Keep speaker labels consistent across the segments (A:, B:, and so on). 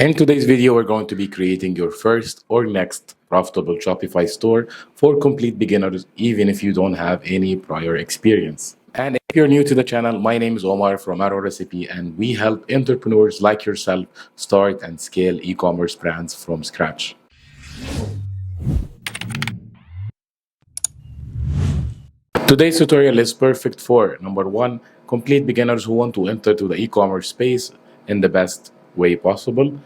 A: In today's video, we're going to be creating your first or next profitable Shopify store for complete beginners, even if you don't have any prior experience. And if you're new to the channel, my name is Omar from Arrow Recipe, and we help entrepreneurs like yourself start and scale e-commerce brands from scratch. Today's tutorial is perfect for number one, complete beginners who want to enter to the e-commerce space in the best way possible.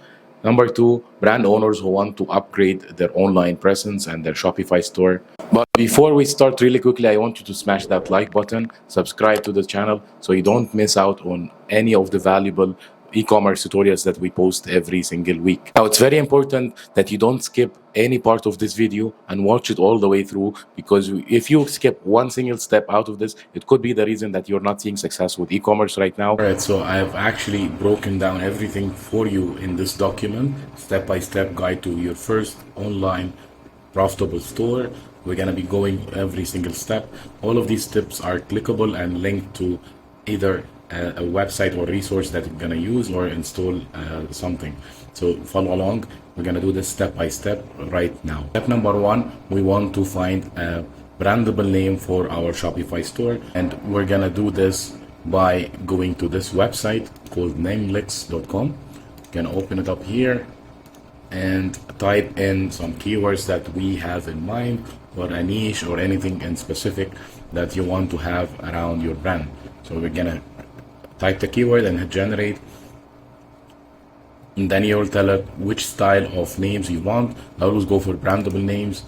A: Number two, brand owners who want to upgrade their online presence and their Shopify store. But before we start, really quickly, I want you to smash that like button, subscribe to the channel so you don't miss out on any of the valuable e-commerce tutorials that we post every single week. Now, it's very important that you don't skip any part of this video and watch it all the way through, because if you skip one single step out of this, it could be the reason that you're not seeing success with e-commerce right now. All right, so I've actually broken down everything for you in this document, step-by-step guide to your first online profitable store. We're going to be going every single step. All of these tips are clickable and linked to either a website or resource that you're going to use or install something. So follow along. We're going to do this step by step right now. Step number one, we want to find a brandable name for our Shopify store, and we're going to do this by going to this website called namelix.com. Going to open it up here and type in some keywords that we have in mind, or a niche or anything in specific that you want to have around your brand. So we're gonna type the keyword and hit generate, and then you'll tell it which style of names you want. I always go for brandable names.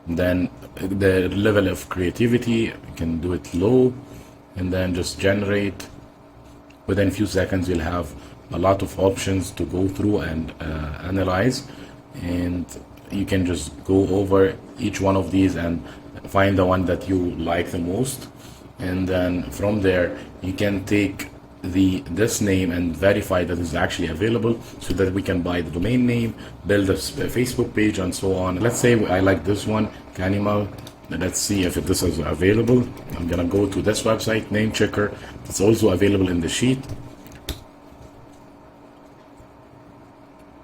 A: And then the level of creativity, you can do it low, and then just generate. Within a few seconds you'll have a lot of options to go through and analyze, and you can just go over each one of these and find the one that you like the most. And then from there you can take this name and verify that it's actually available, so that we can buy the domain name, build a Facebook page, and so on. Let's say I like this one, Canimal. Let's see if this is available. I'm gonna go to this website, name checker. It's also available in the sheet.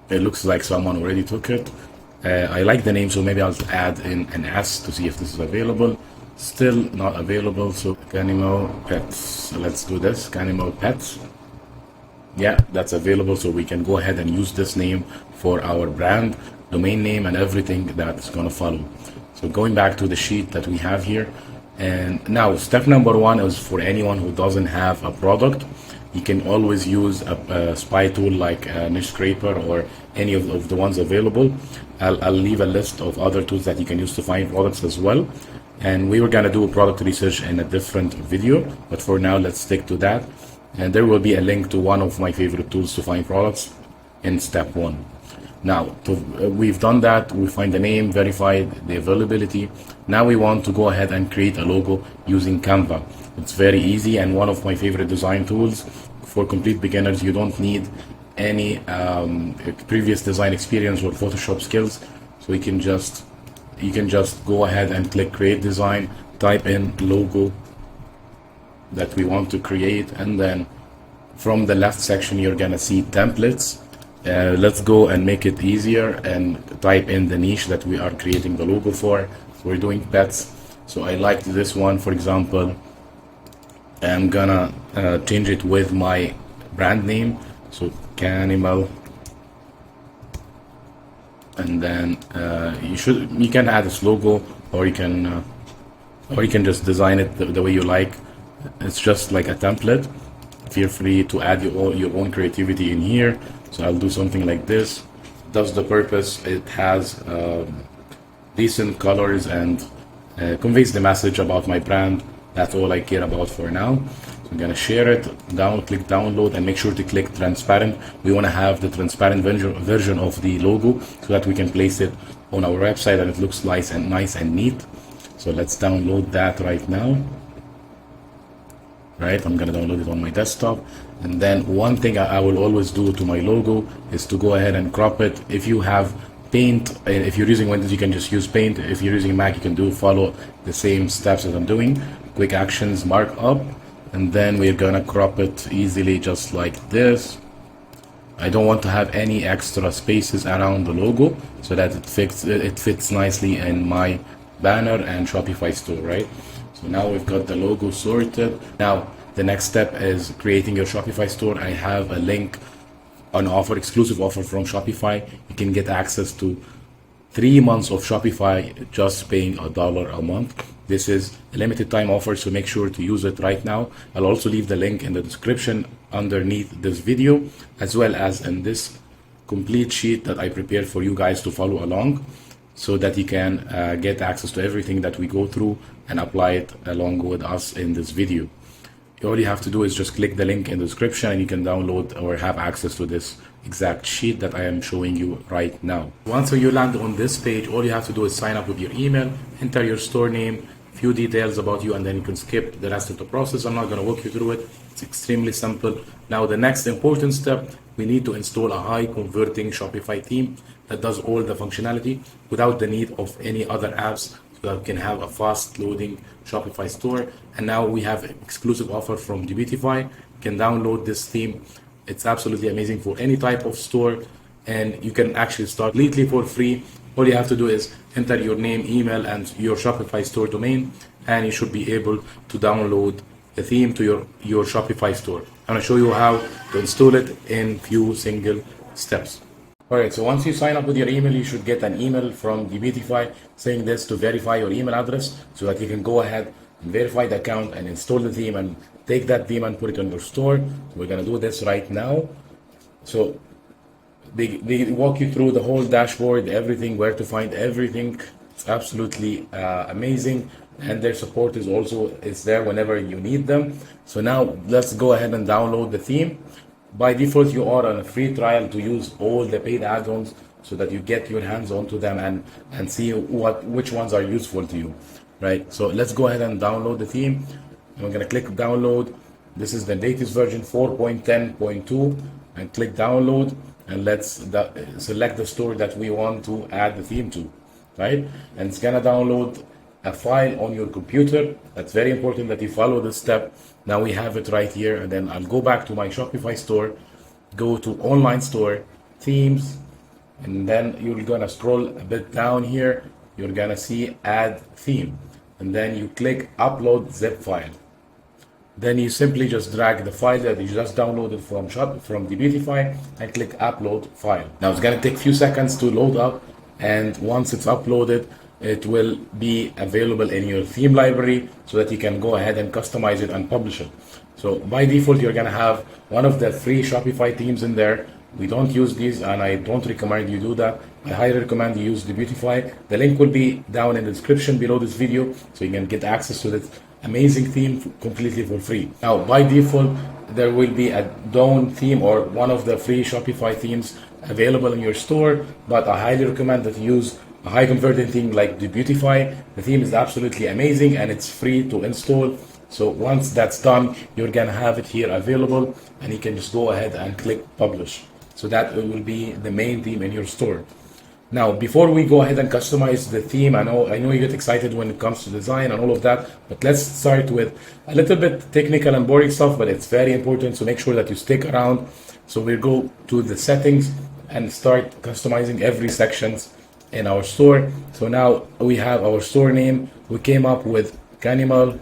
A: It looks like someone already took it. I like the name, so maybe I'll add in an S to see if this is available. Still not available, so Canimal Pets. Let's do this, Canimal Pets. Yeah, that's available, so we can go ahead and use this name for our brand, domain name, and everything that's gonna follow. So going back to the sheet that we have here, and now step number one is for anyone who doesn't have a product. You can always use a spy tool like Niche Scraper or any of the ones available. I'll leave a list of other tools that you can use to find products as well. And we were gonna do a product research in a different video, but for now let's stick to that. And there will be a link to one of my favorite tools to find products in step one. Now, we've done that. We find the name, verified the availability. Now we want to go ahead and create a logo using Canva. It's very easy and one of my favorite design tools for complete beginners. You don't need any previous design experience or Photoshop skills. So you can just go ahead and click create design, type in logo that we want to create, and then from the left section you're gonna see templates. Let's go and make it easier and type in the niche that we are creating the logo for. So we're doing pets, so I like this one, for example. I'm gonna change it with my brand name, so Canimal. And then you can add this logo, or you can just design it the way you like. It's just like a template. Feel free to add your own creativity in here. So I'll do something like this. Does the purpose. It has decent colors and conveys the message about my brand. That's all I care about for now. So I'm gonna share it, click download, and make sure to click transparent. We wanna have the transparent version of the logo so that we can place it on our website and it looks nice and neat. So let's download that right now. Right, I'm gonna download it on my desktop. And then one thing I will always do to my logo is to go ahead and crop it. If you have Paint, if you're using Windows, you can just use Paint. If you're using Mac, you can follow the same steps as I'm doing. Quick actions, mark up, and then we're gonna crop it easily just like this. I don't want to have any extra spaces around the logo so that it fits nicely in my banner and Shopify store, right? So now we've got the logo sorted. Now the next step is creating your Shopify store. I have a link, an offer, exclusive offer from Shopify. You can get access to 3 months of Shopify just paying $1 a month. This is a limited time offer, so make sure to use it right now. I'll also leave the link in the description underneath this video, as well as in this complete sheet that I prepared for you guys to follow along, so that you can get access to everything that we go through and apply it along with us in this video. All you have to do is just click the link in the description and you can download or have access to this exact sheet that I am showing you right now. Once you land on this page, all you have to do is sign up with your email, enter your store name, few details about you, and then you can skip the rest of the process. I'm not going to walk you through it. It's extremely simple. Now the next important step, we need to install a high converting Shopify theme that does all the functionality without the need of any other apps, so that we can have a fast loading Shopify store. And now we have an exclusive offer from Debutify. You can download this theme. It's absolutely amazing for any type of store, and you can actually start completely for free. All you have to do is enter your name, email, and your Shopify store domain, and you should be able to download the theme to your Shopify store. I'm going to show you how to install it in few single steps. Alright, so once you sign up with your email, you should get an email from Debutify saying this to verify your email address, so that you can go ahead and verify the account and install the theme and take that theme and put it on your store. So we're going to do this right now. So they walk you through the whole dashboard, everything, where to find everything. It's absolutely amazing, and their support is there whenever you need them. So now let's go ahead and download the theme. By default, you are on a free trial to use all the paid add-ons, so that you get your hands onto them and see which ones are useful to you, right? So let's go ahead and download the theme. I'm going to click download. This is the latest version 4.10.2, and click download, and let's select the store that we want to add the theme to, right? And it's going to download a file on your computer. That's very important that you follow this step. Now we have it right here, and then I'll go back to my Shopify store, go to online store, themes, and then you're gonna scroll a bit down here. You're gonna see add theme, and then you click upload zip file. Then you simply just drag the file that you just downloaded from Debutify and click upload file. Now it's gonna take a few seconds to load up, and once it's uploaded, it will be available in your theme library, so that you can go ahead and customize it and publish it. So by default, you're gonna have one of the free Shopify themes in there. We don't use these, and I don't recommend you do that. I highly recommend you use Debutify. The link will be down in the description below this video, so you can get access to this amazing theme completely for free. Now by default, there will be a Dawn theme or one of the free Shopify themes available in your store, but I highly recommend that you use a high converting theme like Debutify. The theme is absolutely amazing and it's free to install. So once that's done, you're gonna have it here available, and you can just go ahead and click publish. So that will be the main theme in your store. Now, before we go ahead and customize the theme, I know you get excited when it comes to design and all of that, but let's start with a little bit technical and boring stuff, but it's very important, so make sure that you stick around. So we'll go to the settings and start customizing every sections in our store. So now we have our store name. We came up with Canimal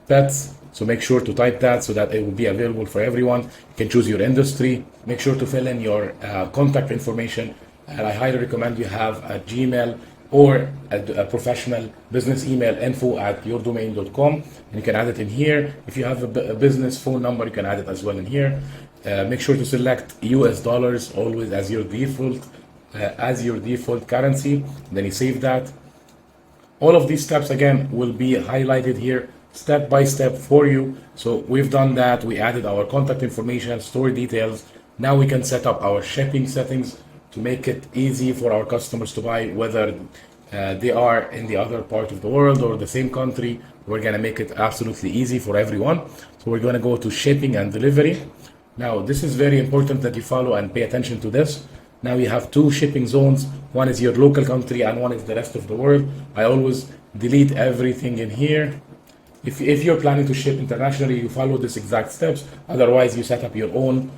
A: Pets, so make sure to type that so that it will be available for everyone. You can choose your industry. Make sure to fill in your contact information, and I highly recommend you have a Gmail or a professional business email, info@yourdomain.com, and you can add it in here. If you have a business phone number, you can add it as well in here. Make sure to select US dollars always as your default currency. Then you save that. All of these steps again will be highlighted here step by step for you. So we've done that. We added our contact information, store details. Now we can set up our shipping settings to make it easy for our customers to buy, whether they are in the other part of the world or the same country. We're gonna make it absolutely easy for everyone. So we're gonna go to shipping and delivery. Now this is very important that you follow and pay attention to this. Now you have two shipping zones. One is your local country and one is the rest of the world. I always delete everything in here. If you're planning to ship internationally, you follow this exact steps. Otherwise, you set up your own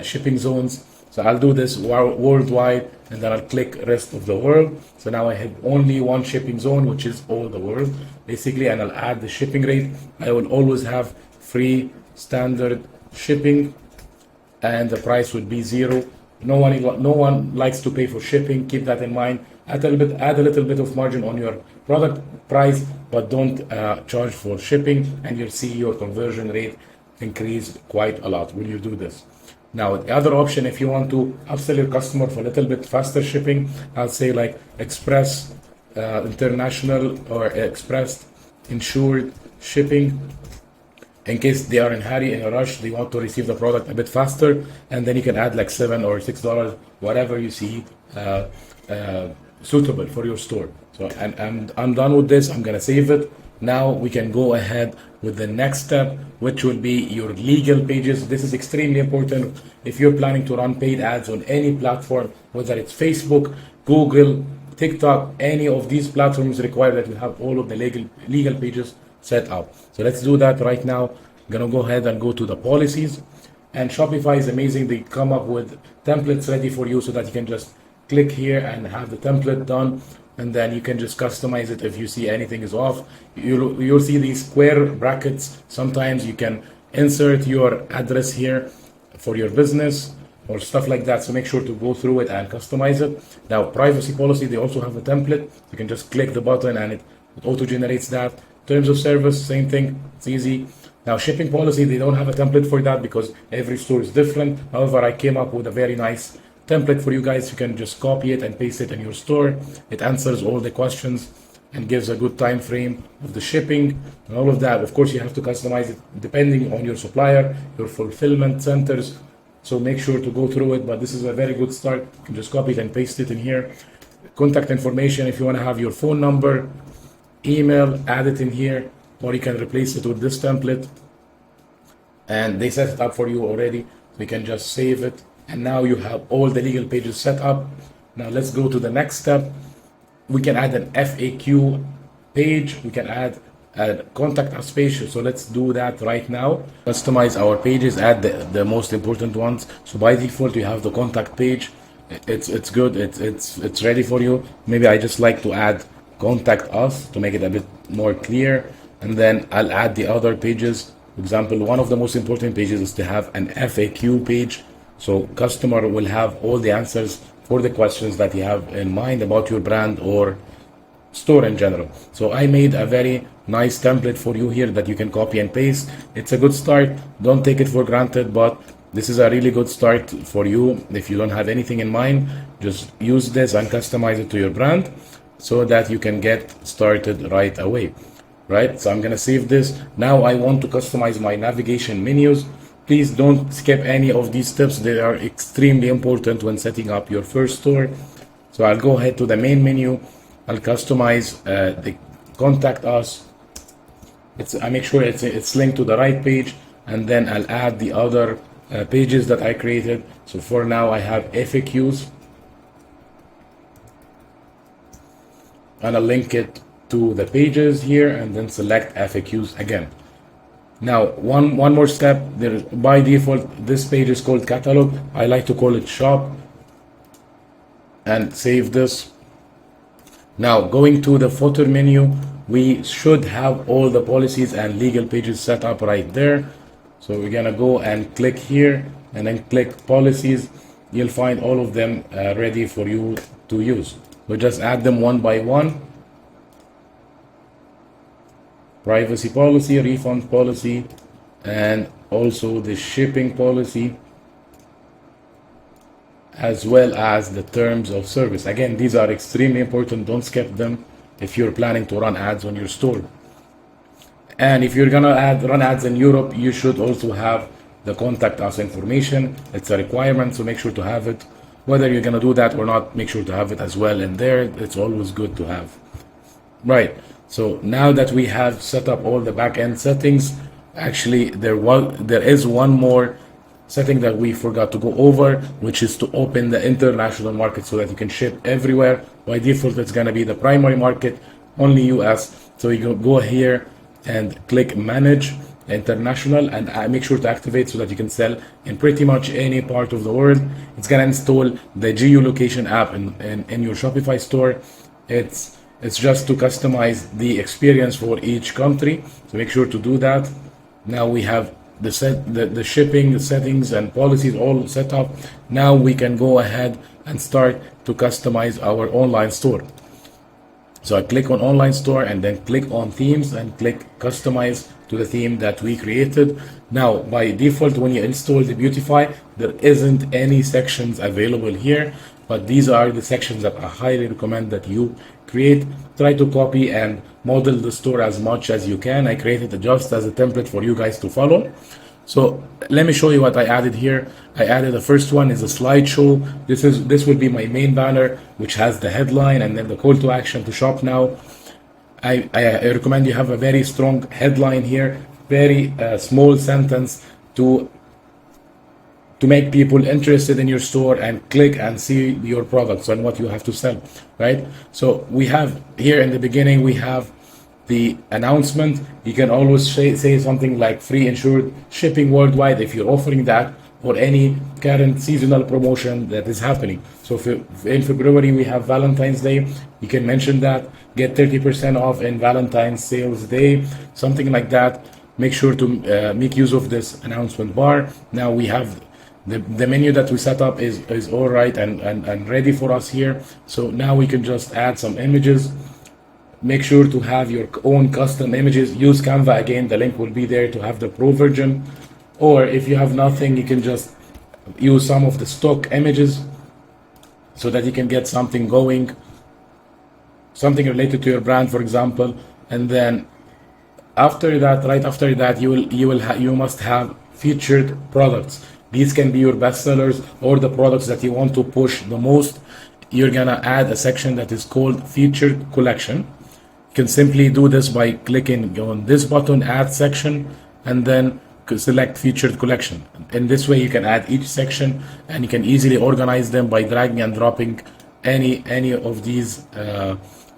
A: shipping zones. So I'll do this worldwide, and then I'll click rest of the world. So now I have only one shipping zone, which is all the world basically, and I'll add the shipping rate. I will always have free standard shipping, and the price would be 0. No one likes to pay for shipping. Keep that in mind. Add a little bit of margin on your product price, but don't charge for shipping, and you'll see your conversion rate increase quite a lot when you do this. Now, the other option, if you want to upsell your customer for a little bit faster shipping, I'll say like express international or express insured shipping, in case they are in hurry, in a rush, they want to receive the product a bit faster, and then you can add like $7 or $6, whatever you see suitable for your store. So I'm done with this. I'm gonna save it. Now we can go ahead with the next step, which will be your legal pages. This is extremely important if you're planning to run paid ads on any platform, whether it's Facebook, Google, TikTok. Any of these platforms require that you have all of the legal pages set up. So let's do that right now. I'm gonna go ahead and go to the policies, and Shopify is amazing. They come up with templates ready for you so that you can just click here and have the template done, and then you can just customize it. If you see anything is off, you'll see these square brackets. Sometimes you can insert your address here for your business or stuff like that, so make sure to go through it and customize it. Now, privacy policy, they also have a template. You can just click the button and it auto generates that. Terms of service, same thing, it's easy. Now, shipping policy, they don't have a template for that because every store is different. However, I came up with a very nice template for you guys. You can just copy it and paste it in your store. It answers all the questions and gives a good time frame of the shipping and all of that. Of course, you have to customize it depending on your supplier, your fulfillment centers. So make sure to go through it, but this is a very good start. You can just copy it and paste it in here. Contact information, if you want to have your phone number, email, add it in here, or you can replace it with this template. And they set it up for you already. So you can just save it. And now you have all the legal pages set up. Now let's go to the next step. We can add an FAQ page. We can add a contact us page. So let's do that right now. Customize our pages, add the most important ones. So by default, you have the contact page. It's good. It's ready for you. Maybe I just like to add contact us to make it a bit more clear. And then I'll add the other pages. For example, one of the most important pages is to have an FAQ page. So customer will have all the answers for the questions that you have in mind about your brand or store in general. So I made a very nice template for you here that you can copy and paste. It's a good start. Don't take it for granted, but this is a really good start for you. If you don't have anything in mind, just use this and customize it to your brand so that you can get started right away. Right? So I'm gonna save this. Now I want to customize my navigation menus. Please don't skip any of these steps. They are extremely important when setting up your first store. So I'll go ahead to the main menu. I'll customize the contact us. I make sure it's linked to the right page, and then I'll add the other pages that I created. So for now, I have FAQs, and I'll link it to the pages here, and then select FAQs again. Now, one more step. By default, this page is called catalog. I like to call it shop, and save this. Now, going to the footer menu, we should have all the policies and legal pages set up right there. So we're gonna go and click here, and then click policies. You'll find all of them ready for you to use. So just add them one by one. Privacy policy, refund policy, and also the shipping policy, as well as the terms of service. Again, these are extremely important. Don't skip them if you're planning to run ads on your store. And if you're gonna run ads in Europe, you should also have the contact us information. It's a requirement, so make sure to have it. Whether you're gonna do that or not, make sure to have it as well in there. It's always good to have. Right. So now that we have set up all the back-end settings, actually there is one more setting that we forgot to go over, which is to open the international market so that you can ship everywhere. By default, it's gonna be the primary market, only US. So you can go here and click manage, international, and make sure to activate so that you can sell in pretty much any part of the world. It's gonna install the geolocation app in your Shopify store. It's just to customize the experience for each country, so make sure to do that. Now we have the shipping, the settings and policies all set up. Now we can go ahead and start to customize our online store. So I click on online store and then click on themes and click customize to the theme that we created. Now by default, when you install the Debutify, there isn't any sections available here, but these are the sections that I highly recommend that you create. Try to copy and model the store as much as you can. I created it just as a template for you guys to follow. So let me show you what I added here. I added the first one is a slideshow. This will be my main banner, which has the headline and then the call to action to shop now. I recommend you have a very strong headline here, very small sentence to make people interested in your store and click and see your products and what you have to sell, right? So we have here in the beginning, we have the announcement. You can always say something like free insured shipping worldwide if you're offering that, or any current seasonal promotion that is happening. So in February we have Valentine's Day, you can mention that, get 30% off in Valentine's sales day, something like that. Make sure to make use of this announcement bar. Now we have the menu that we set up is all right and ready for us here. So now we can just add some images. Make sure to have your own custom images. Use Canva again, the link will be there to have the pro version. Or if you have nothing, you can just use some of the stock images so that you can get something going, something related to your brand, for example. And then after that, right after that, you must have featured products. These can be your best sellers or the products that you want to push the most. You're gonna add a section that is called featured collection. You can simply do this by clicking on this button, add section, and then select featured collection. In this way you can add each section and you can easily organize them by dragging and dropping any of these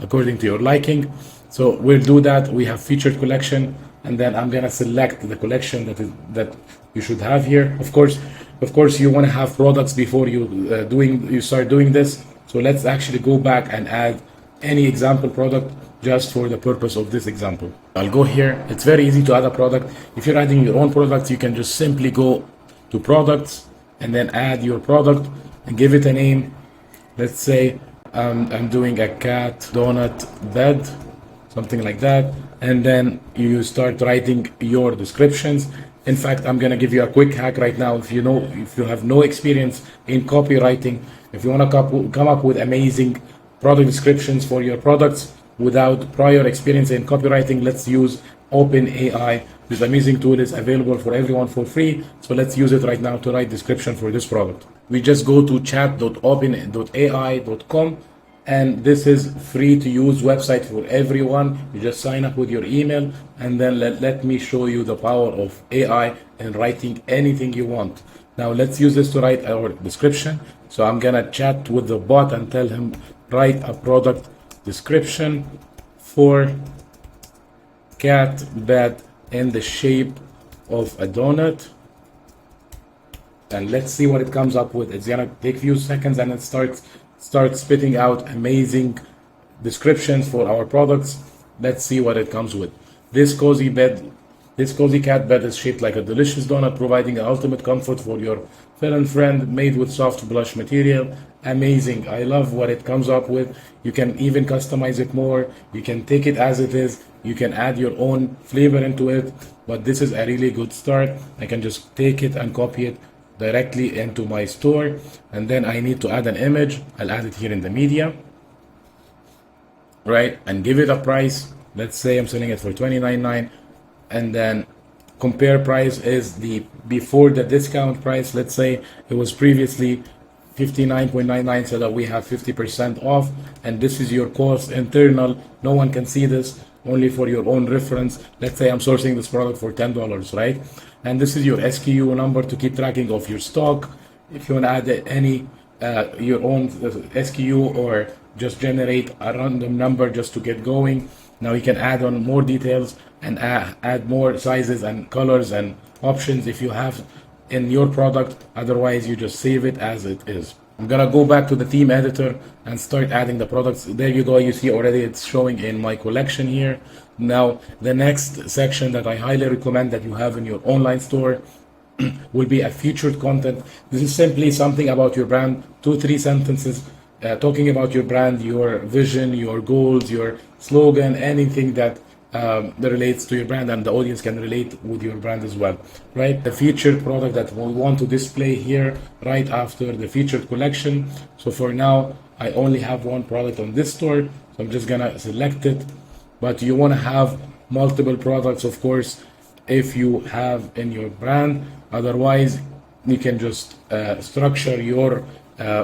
A: according to your liking. So we'll do that. We have featured collection, and then I'm gonna select the collection that you should have here. Of course you want to have products before you start doing this. So let's actually go back and add any example product just for the purpose of this example. I'll go here. It's very easy to add a product. If you're adding your own product, you can just simply go to products and then add your product and give it a name. Let's say I'm doing a cat donut bed, something like that. And then you start writing your descriptions. In fact, I'm gonna give you a quick hack right now. If you have no experience in copywriting, if you wanna come up with amazing product descriptions for your products without prior experience in copywriting, let's use OpenAI. This amazing tool is available for everyone for free. So let's use it right now to write description for this product. We just go to chat.openai.com, and this is free to use website for everyone. You just sign up with your email, and then let me show you the power of AI in writing anything you want. Now let's use this to write our description. So I'm gonna chat with the bot and tell him write a product description for cat bed in the shape of a donut, and let's see what it comes up with. It's gonna take a few seconds and it starts spitting out amazing descriptions for our products. Let's see what it comes with. This cozy cat bed is shaped like a delicious donut, providing ultimate comfort for your felon friend, made with soft blush material. Amazing. I love what it comes up with. You can even customize it more. You can take it as it is. You can add your own flavor into it, but this is a really good start. I can just take it and copy it directly into my store, and then I need to add an image. I'll add it here in the media, right, and give it a price. Let's say I'm selling it for $29.99, and then compare price is the before the discount price. Let's say it was previously $59.99, so that we have 50% off, and this is your cost internal. No one can see this, only for your own reference. Let's say I'm sourcing this product for $10, right? And this is your SKU number to keep tracking of your stock. If you want to add any your own SKU, or just generate a random number just to get going. Now you can add on more details and add more sizes and colors and options if you have in your product. Otherwise, you just save it as it is. I'm gonna go back to the theme editor and start adding the products. There you go. You see already it's showing in my collection here. Now, the next section that I highly recommend that you have in your online store will be a featured content. This is simply something about your brand, 2-3 sentences talking about your brand, your vision, your goals, your slogan, anything that relates to your brand, and the audience can relate with your brand as well, right? The featured product that we want to display here right after the featured collection. So for now, I only have one product on this store, so I'm just gonna select it. But you want to have multiple products, of course, if you have in your brand. Otherwise, you can just structure your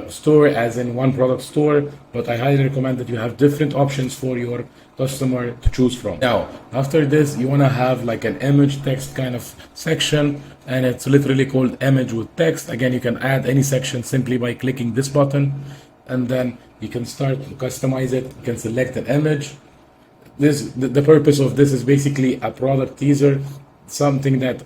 A: store as in one product store, but I highly recommend that you have different options for your customer to choose from. Now, after this, you want to have like an image text kind of section, and it's literally called image with text. Again, you can add any section simply by clicking this button, and then you can start to customize it. You can select an image. The purpose of this is basically a product teaser, something that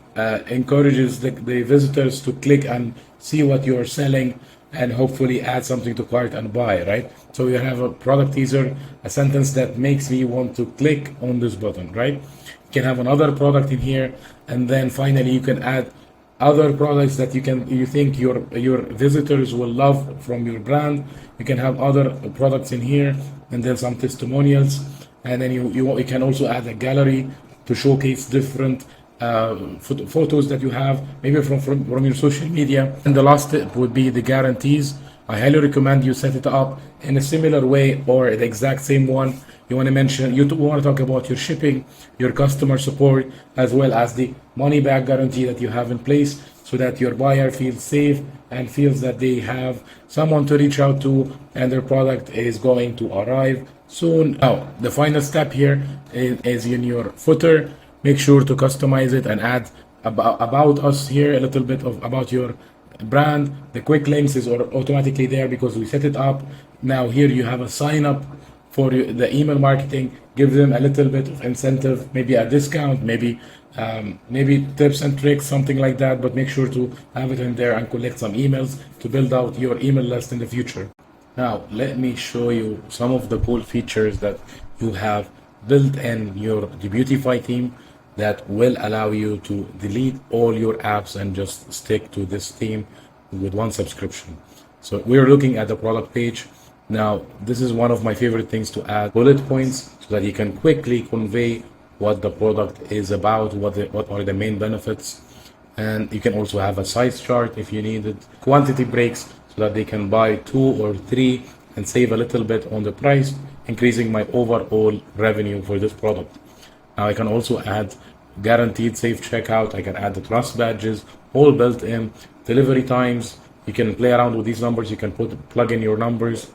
A: encourages the visitors to click and see what you're selling, and hopefully add something to cart and buy, right? So you have a product teaser, a sentence that makes me want to click on this button, right? You can have another product in here, and then finally you can add other products that you think your visitors will love from your brand. You can have other products in here, and then some testimonials, and then you can also add a gallery to showcase different photos that you have, maybe from your social media. And the last tip would be the guarantees. I highly recommend you set it up in a similar way or the exact same one. You want to mention, you want to talk about your shipping, your customer support, as well as the money back guarantee that you have in place, so that your buyer feels safe and feels that they have someone to reach out to and their product is going to arrive soon. Now, the final step here is in your footer. Make sure to customize it and add about us here, a little bit of about your brand. The quick links is automatically there because we set it up. Now here you have a sign up for the email marketing. Give them a little bit of incentive, maybe a discount, maybe tips and tricks, something like that. But make sure to have it in there and collect some emails to build out your email list in the future. Now let me show you some of the cool features that you have built in your Debutify theme that will allow you to delete all your apps and just stick to this theme with one subscription. So we're looking at the product page. Now, this is one of my favorite things to add bullet points so that you can quickly convey what the product is about, what are the main benefits. And you can also have a size chart if you need it. Quantity breaks so that they can buy 2 or 3 and save a little bit on the price, increasing my overall revenue for this product. Now I can also add guaranteed safe checkout. I can add the trust badges, all built in. Delivery times, you can play around with these numbers. You can plug in your numbers.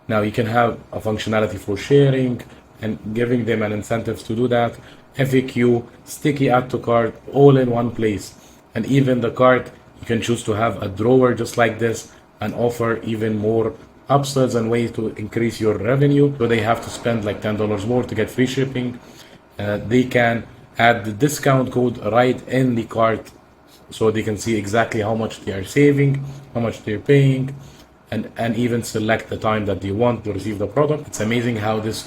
A: Now you can have a functionality for sharing and giving them an incentive to do that. FAQ, sticky add to cart, all in one place. And even the cart, you can choose to have a drawer just like this and offer even more upsells and ways to increase your revenue. So they have to spend like $10 more to get free shipping. They can add the discount code right in the cart so they can see exactly how much they are saving, how much they're paying, and even select the time that they want to receive the product. It's amazing how this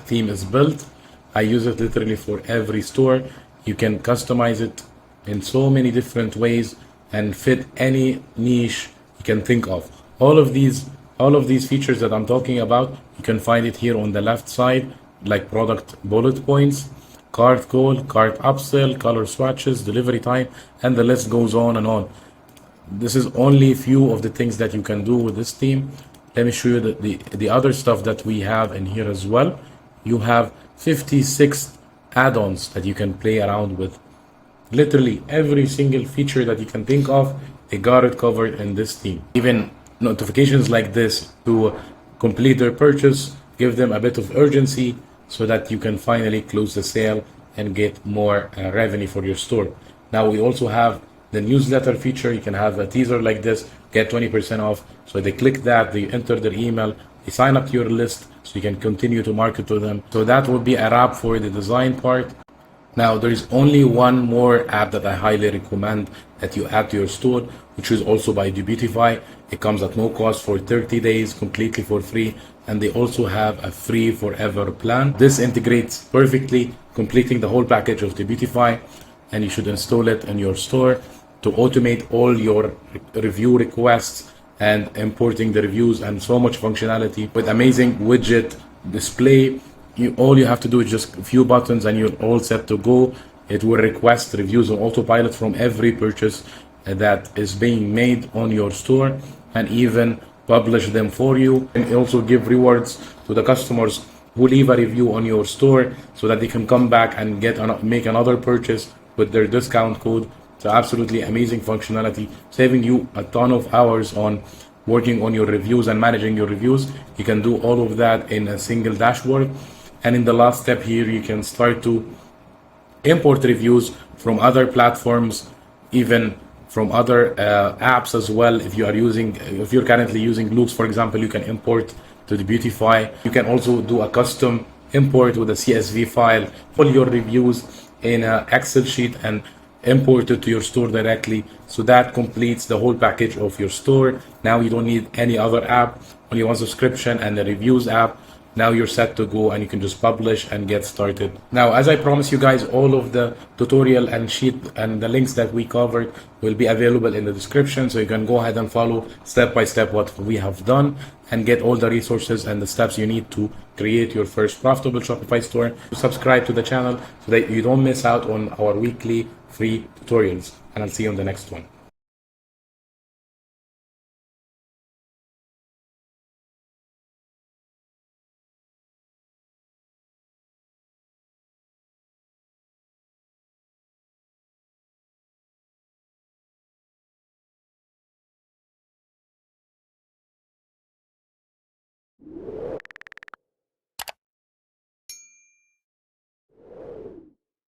A: theme is built. I use it literally for every store. You can customize it in so many different ways and fit any niche you can think of. All of these features that I'm talking about, you can find it here on the left side, like product bullet points, cart goal, cart upsell, color swatches, delivery time, and the list goes on and on. This is only a few of the things that you can do with this theme. Let me show you the other stuff that we have in here as well. You have 56 add-ons that you can play around with. Literally every single feature that you can think of, they got it covered in this theme. Even notifications like this to complete their purchase, give them a bit of urgency so that you can finally close the sale and get more revenue for your store. Now we also have the newsletter feature. You can have a teaser like this, get 20% off. So they click that, they enter their email, they sign up to your list so you can continue to market to them. So that would be a wrap for the design part. Now, there is only one more app that I highly recommend that you add to your store, which is also by Debutify. It comes at no cost for 30 days, completely for free, and they also have a free forever plan. This integrates perfectly, completing the whole package of Debutify, and you should install it in your store to automate all your review requests and importing the reviews, and so much functionality with amazing widget display. All you have to do is just a few buttons and you're all set to go. It will request reviews on autopilot from every purchase that is being made on your store, and even publish them for you, and also give rewards to the customers who leave a review on your store so that they can come back and make another purchase with their discount code. So absolutely amazing functionality, saving you a ton of hours on working on your reviews and managing your reviews. You can do all of that in a single dashboard. And in the last step here, you can start to import reviews from other platforms, even from other apps as well. If you're currently using Loops, for example, you can import to Debutify. You can also do a custom import with a CSV file, pull your reviews in an Excel sheet and import it to your store directly. So that completes the whole package of your store. Now you don't need any other app, only one subscription and the reviews app. Now you're set to go and you can just publish and get started. Now, as I promised you guys, all of the tutorial and sheet and the links that we covered will be available in the description. So you can go ahead and follow step by step what we have done and get all the resources and the steps you need to create your first profitable Shopify store. Subscribe to the channel so that you don't miss out on our weekly free tutorials. And I'll see you on the next one.